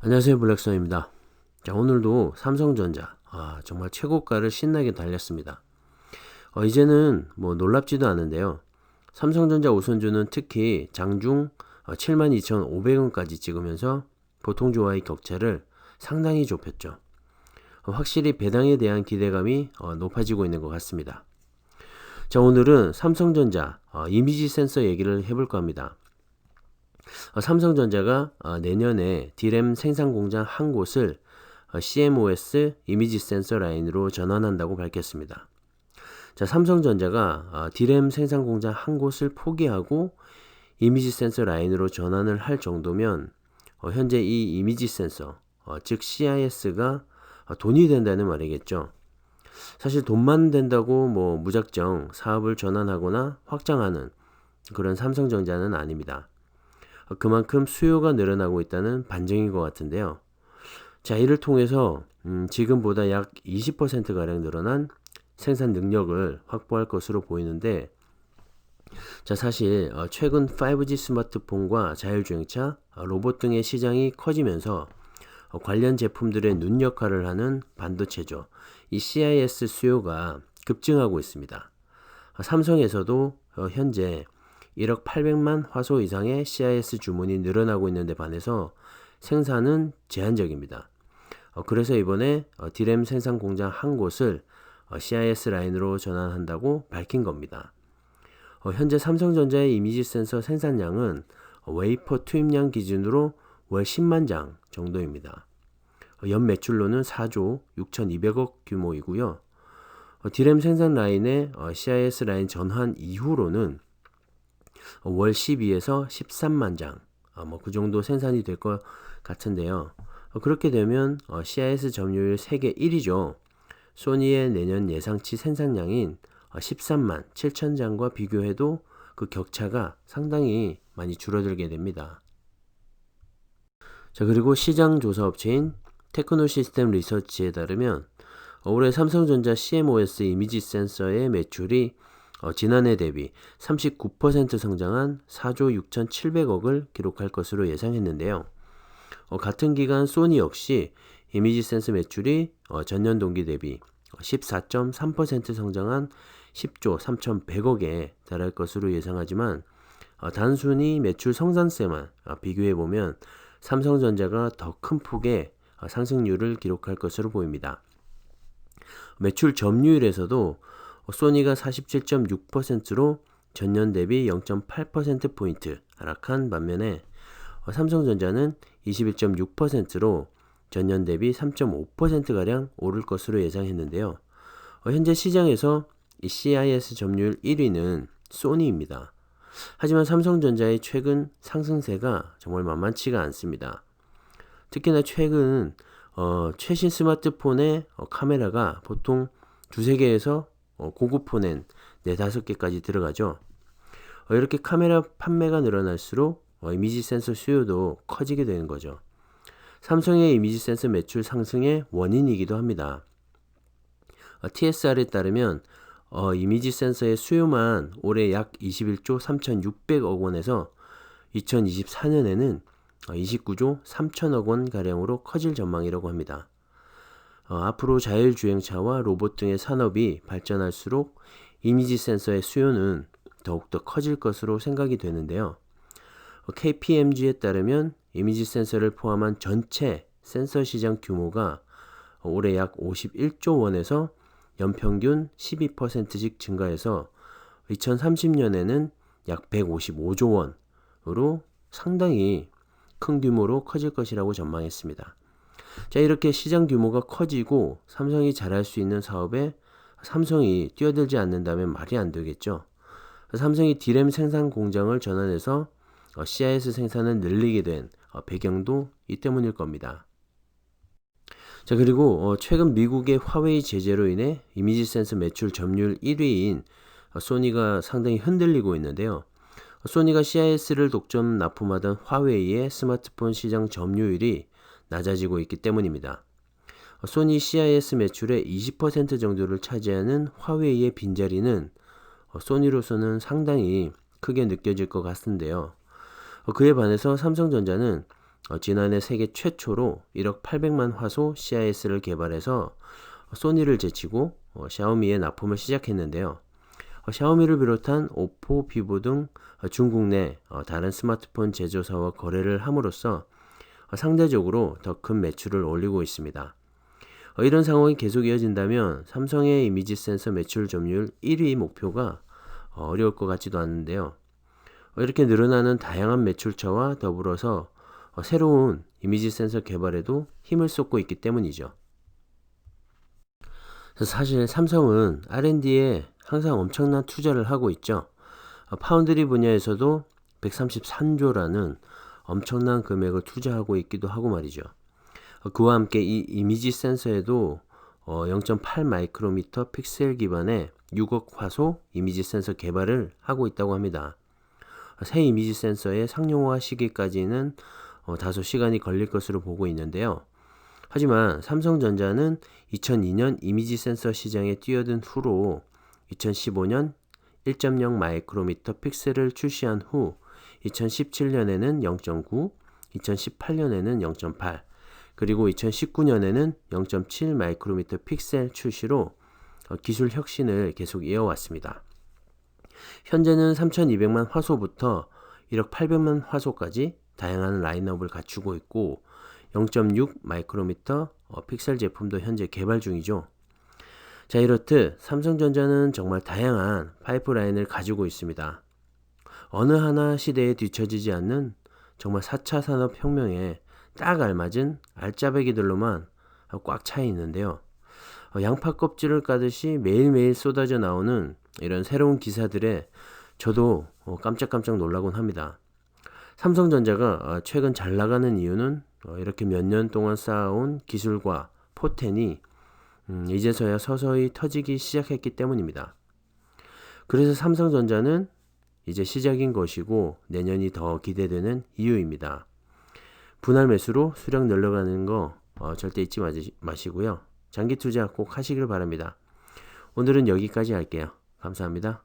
안녕하세요, 블랙선입니다. 자, 오늘도 삼성전자 정말 최고가를 신나게 달렸습니다. 이제는 뭐 놀랍지도 않은데요. 삼성전자 우선주는 특히 장중 72,500원까지 찍으면서 보통주와의 격차를 상당히 좁혔죠. 확실히 배당에 대한 기대감이 높아지고 있는 것 같습니다. 자, 오늘은 삼성전자 이미지 센서 얘기를 해볼까 합니다. 삼성전자가 내년에 D램 생산 공장 한 곳을 CMOS 이미지 센서 라인으로 전환한다고 밝혔습니다. 자, 삼성전자가 D램 생산 공장 한 곳을 포기하고 이미지 센서 라인으로 전환을 할 정도면 현재 이 이미지 센서, 즉 CIS가 돈이 된다는 말이겠죠. 사실 돈만 된다고 뭐 무작정 사업을 전환하거나 확장하는 그런 삼성전자는 아닙니다. 그만큼 수요가 늘어나고 있다는 반증인 것 같은데요. 자, 이를 통해서 지금보다 약 20%가량 늘어난 생산 능력을 확보할 것으로 보이는데, 자, 사실 최근 5G 스마트폰과 자율주행차, 로봇 등의 시장이 커지면서 관련 제품들의 눈 역할을 하는 반도체죠. 이 CIS 수요가 급증하고 있습니다. 삼성에서도 현재 1억 800만 화소 이상의 CIS 주문이 늘어나고 있는데 반해서 생산은 제한적입니다. 그래서 이번에 D램 생산 공장 한 곳을 CIS 라인으로 전환한다고 밝힌 겁니다. 현재 삼성전자의 이미지 센서 생산량은 웨이퍼 투입량 기준으로 월 10만 장 정도입니다. 연 매출로는 4조 6,200억 규모이고요. D램 생산 라인의 CIS 라인 전환 이후로는 월 12에서 13만 장, 그 정도 생산이 될 것 같은데요. 그렇게 되면 CIS 점유율 세계 1위죠. 소니의 내년 예상치 생산량인 13만 7천 장과 비교해도 그 격차가 상당히 많이 줄어들게 됩니다. 자, 그리고 시장 조사 업체인 테크노시스템 리서치에 따르면 올해 삼성전자 CMOS 이미지 센서의 매출이 지난해 대비 39% 성장한 4조 6,700억을 기록할 것으로 예상했는데요. 같은 기간 소니 역시 이미지 센서 매출이 전년 동기 대비 14.3% 성장한 10조 3,100억에 달할 것으로 예상하지만 단순히 매출 성장세만 비교해보면 삼성전자가 더 큰 폭의 상승률을 기록할 것으로 보입니다. 매출 점유율에서도 소니가 47.6%로 전년 대비 0.8%포인트 하락한 반면에 삼성전자는 21.6%로 전년 대비 3.5%가량 오를 것으로 예상했는데요. 현재 시장에서 이 CIS 점유율 1위는 소니입니다. 하지만 삼성전자의 최근 상승세가 정말 만만치가 않습니다. 특히나 최근 최신 스마트폰의 카메라가 보통 두세 개에서 고급 폰엔 4, 5개까지 들어가죠. 이렇게 카메라 판매가 늘어날수록 이미지 센서 수요도 커지게 되는 거죠. 삼성의 이미지 센서 매출 상승의 원인이기도 합니다. TSR에 따르면 이미지 센서의 수요만 올해 약 21조 3,600억 원에서 2024년에는 29조 3천억 원 가량으로 커질 전망이라고 합니다. 앞으로 자율주행차와 로봇 등의 산업이 발전할수록 이미지 센서의 수요는 더욱더 커질 것으로 생각이 되는데요. KPMG에 따르면 이미지 센서를 포함한 전체 센서 시장 규모가 올해 약 51조 원에서 연평균 12%씩 증가해서 2030년에는 약 155조 원으로 상당히 큰 규모로 커질 것이라고 전망했습니다. 자, 이렇게 시장 규모가 커지고 삼성이 잘할 수 있는 사업에 삼성이 뛰어들지 않는다면 말이 안 되겠죠. 삼성이 D램 생산 공장을 전환해서 CIS 생산을 늘리게 된 배경도 이 때문일 겁니다. 자, 그리고 최근 미국의 화웨이 제재로 인해 이미지 센서 매출 점유율 1위인 소니가 상당히 흔들리고 있는데요. 소니가 CIS를 독점 납품하던 화웨이의 스마트폰 시장 점유율이 낮아지고 있기 때문입니다. 소니 CIS 매출의 20% 정도를 차지하는 화웨이의 빈자리는 소니로서는 상당히 크게 느껴질 것 같은데요. 그에 반해서 삼성전자는 지난해 세계 최초로 1억 800만 화소 CIS를 개발해서 소니를 제치고 샤오미에 납품을 시작했는데요. 샤오미를 비롯한 오포, 비보 등 중국 내 다른 스마트폰 제조사와 거래를 함으로써 상대적으로 더 큰 매출을 올리고 있습니다. 이런 상황이 계속 이어진다면 삼성의 이미지 센서 매출 점유율 1위 목표가 어려울 것 같지도 않은데요. 이렇게 늘어나는 다양한 매출처와 더불어서 새로운 이미지 센서 개발에도 힘을 쏟고 있기 때문이죠. 사실 삼성은 R&D에 항상 엄청난 투자를 하고 있죠. 파운드리 분야에서도 133조라는 엄청난 금액을 투자하고 있기도 하고 말이죠. 그와 함께 이 이미지 센서에도 0.8 마이크로미터 픽셀 기반의 6억 화소 이미지 센서 개발을 하고 있다고 합니다. 새 이미지 센서의 상용화 시기까지는 다소 시간이 걸릴 것으로 보고 있는데요. 하지만 삼성전자는 2002년 이미지 센서 시장에 뛰어든 후로 2015년 1.0 마이크로미터 픽셀을 출시한 후 2017년에는 0.9, 2018년에는 0.8, 그리고 2019년에는 0.7 마이크로미터 픽셀 출시로 기술 혁신을 계속 이어왔습니다. 현재는 3200만 화소부터 1억 800만 화소까지 다양한 라인업을 갖추고 있고 0.6 마이크로미터 픽셀 제품도 현재 개발 중이죠. 자, 이렇듯 삼성전자는 정말 다양한 파이프라인을 가지고 있습니다. 어느 하나 시대에 뒤처지지 않는 정말 4차 산업혁명에 딱 알맞은 알짜배기들로만 꽉 차 있는데요. 양파 껍질을 까듯이 매일매일 쏟아져 나오는 이런 새로운 기사들에 저도 깜짝깜짝 놀라곤 합니다. 삼성전자가 최근 잘 나가는 이유는 이렇게 몇 년 동안 쌓아온 기술과 포텐이 이제서야 서서히 터지기 시작했기 때문입니다. 그래서 삼성전자는 이제 시작인 것이고 내년이 더 기대되는 이유입니다. 분할 매수로 수량 늘려가는 거 절대 잊지 마시고요. 장기 투자 꼭 하시길 바랍니다. 오늘은 여기까지 할게요. 감사합니다.